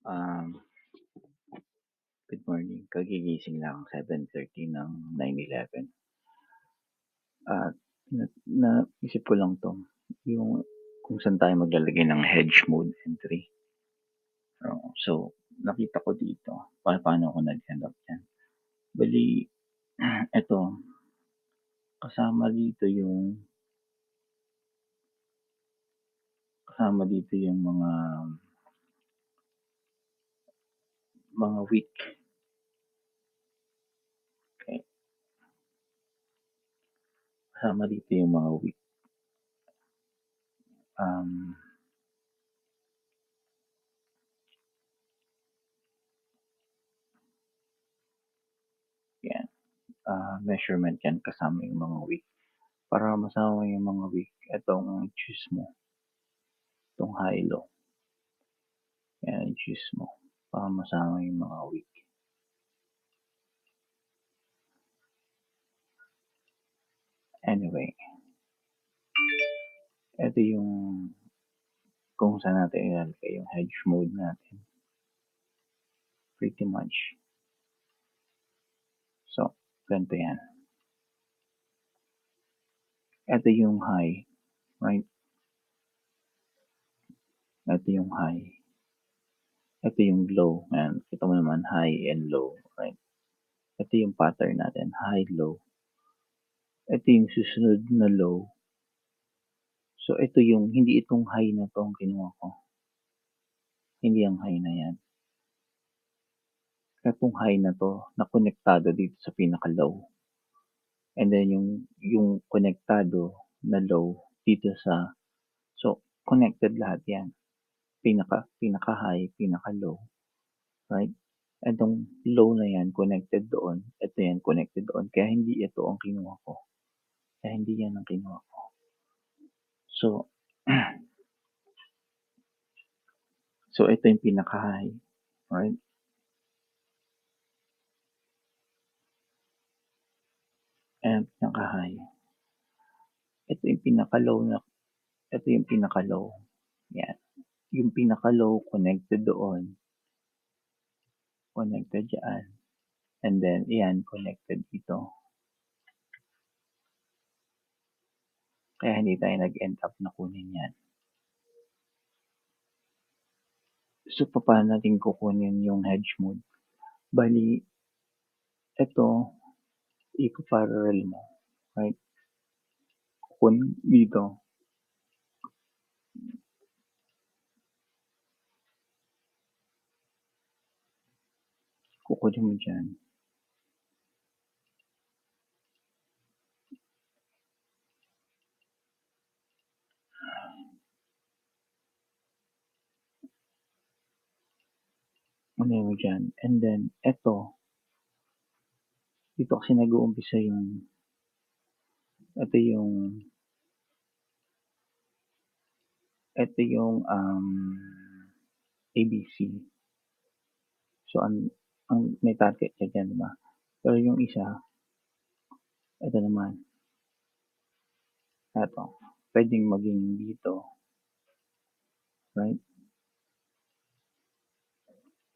Um, Good morning. Kagigising lang 7:30 ng 9/11. At naisip ko lang 'to, yung kung saan tayo maglalagay ng hedge mode entry. So, nakita ko dito paano ako nag-end up diyan. Bale, eto kasama dito yung mga week, okey. Kasama dito yung mga week. Um, 'Yan, measurement 'yan kasama yung mga week. Para masama yung mga week, etong i-choose mo, 'tong high low. 'Yan i-choose mo para masama yung mga week. Anyway, eto yung kung saan natin ilalagay yung hedge mode natin. Pretty much. So, ganito yan. Eto yung high, right? Eto yung high. Eto yung low. Ayan, kita mo naman high and low, right? Ito yung pattern natin, high, low. Ito yung susunod na low. So, ito yung, hindi itong high na to ang kinuha ko. Hindi ang high na yan. Itong high na to, na konektado dito sa pinaka-low. And then yung konektado na low dito sa, so connected lahat yan. Pinaka-high, pinaka-low, right? Itong low na yan connected doon, ito yan connected doon. Kaya hindi ito ang kinuha ko. Kaya hindi yan ang kinuha ko. So, so ito yung pinaka-high, right? And pinaka-high. Ito yung pinaka-low na, ito yung pinaka-low. Yan. Yung pinaka-low connected doon, connected dyan, and then yan connected dito. Kaya hindi tayo nag-end up na kunin yan. So, paano natin kukunin yung hedge mode? Bali, ito, ipa-parallel mo, right? Kukunin dito. Kukunin mo dyan. Kukunin mo dyan. And then, ito, dito kasi nag-uumpisa yung, ito yung ABC. So, ang may target ka dyan, diba? Pero yung isa, ito naman, ito, pwedeng maging dito, right?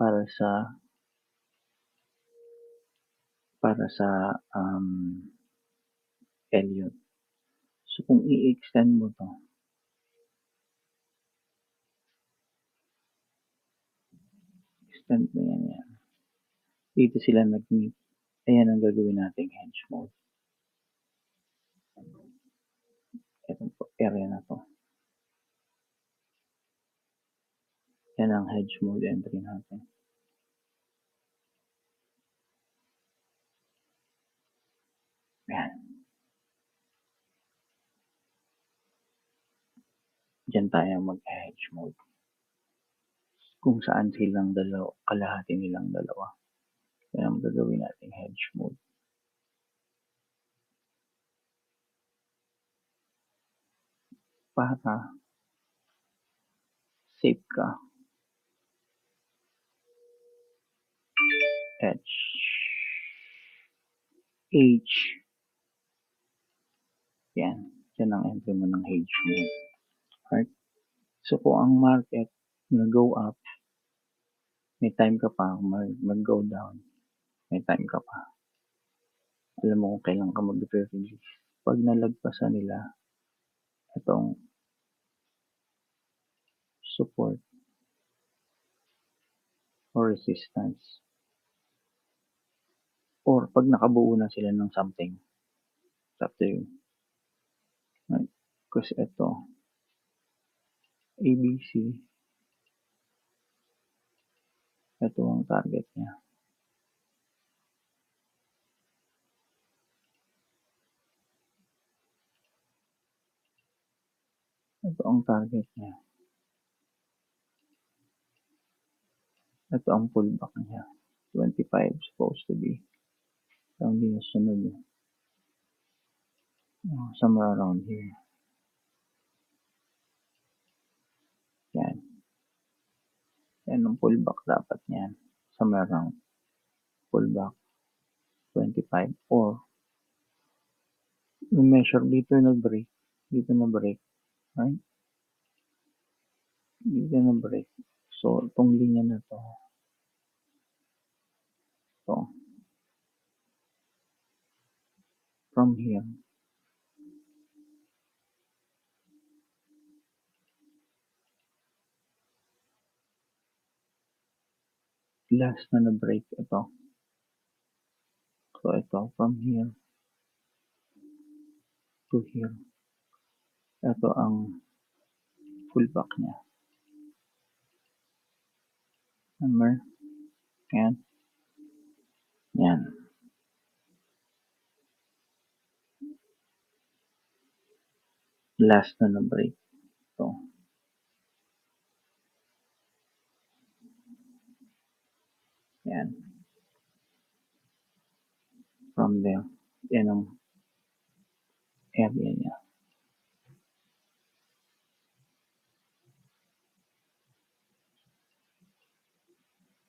Para sa Elliot. So, kung i-extend mo to, extend mo yan. Dito sila nag-meet. Ayan ang gagawin nating hedge mode. Itong area na to. Yan ang hedge mode entry natin. Yan. Diyan tayo mag-hedge mode. Kung saan silang dalawa, kalahati nilang dalawa. Yan ang gagawin nating hedge mode. Para safe ka. H. H. Yan. Yan ang entry mo ng hedge mode. Right? So, kung ang market na go up, May time ka pa mag-go down. May time ka pa. Alam mo kung kailan ka mag-release. Pag nalagpasan nila itong support or resistance, or pag nakabuo na sila ng something, it's up to you. Right? Kasi ito, ABC, ito ang target niya. Ito ang target niya. Ito ang pullback niya. 25 supposed to be. So, hindi na sunod. Somewhere around here. Yan. Yan ang pullback dapat niyan. Somewhere around pullback 25 or yung measure dito nag-break. Dito na-break. Right? Dito na-break. So, itong linya na to. So, from here, last na na-break ito. So, ito, from here to here. Ito ang pullback niya. Number. Yan. Yan. Last na na-break. So, yan. From there, yan ang area niya.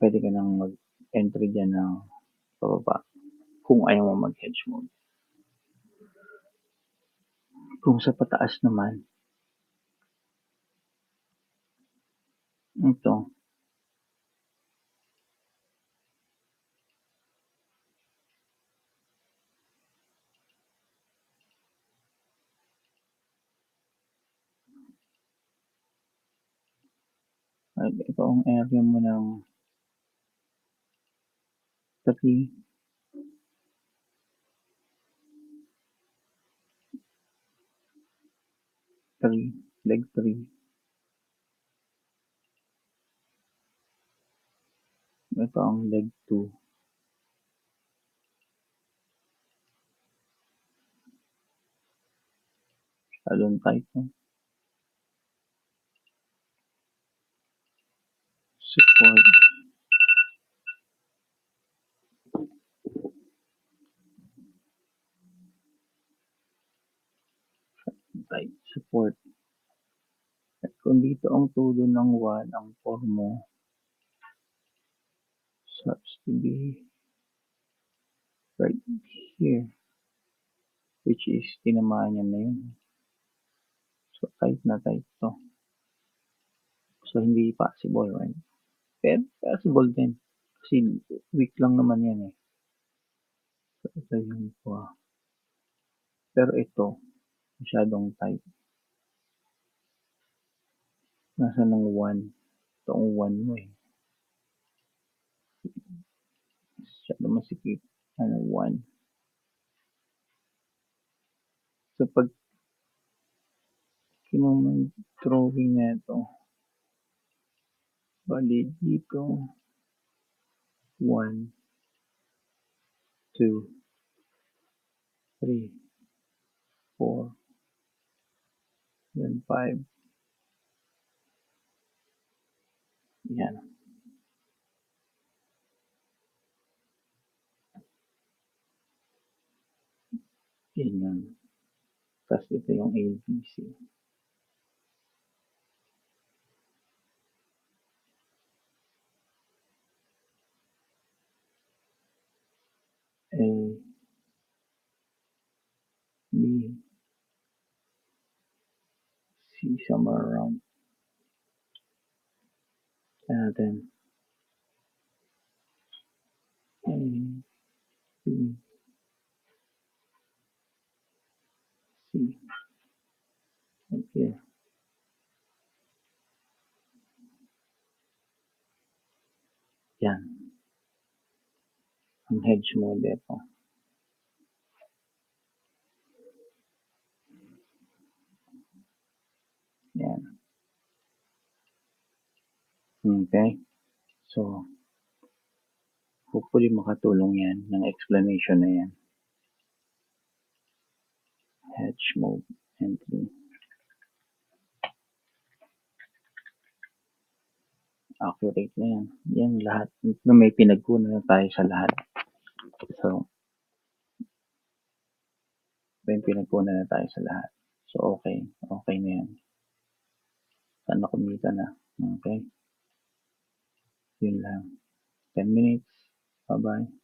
Pwede ka nang mag-entry dyan ng pababa kung ayaw mo mag-hedge mode. Kung sa pataas naman, ito, ito ang area mo ng 3, leg 3. Ito ang leg 2. Alon tight no? Support. Tight support. At kung dito ang tulo ng 1 ang 4 mo, starts to be right here, which is tinamaan niya na yun. So, tight na tight to. So, hindi possible, right? Pero possible din. Kasi weak lang naman yan eh. So, ito yung pero ito, masyadong tight. Nasa ng 1. Ito ang 1 mo eh. Masyado masikip. 1. So, pag drawing na ito, bali dito, 1, 2, 3, 4, then 5. Yan. Yan yan. Tapos ito yung ABC. A, B, C, somewhere around. And then Yan. Ang hedge mode ito. Yan. Okay. So, hopefully makatulong yan ng explanation na yan. Hedge mode entry. Accurate na yan. Yan lahat. May pinagkunan na tayo sa lahat. So, may pinagkunan na tayo sa lahat. So, okay. Okay na yan. Sana kumita na. Okay. Yun lang. 10 minutes. Bye-bye.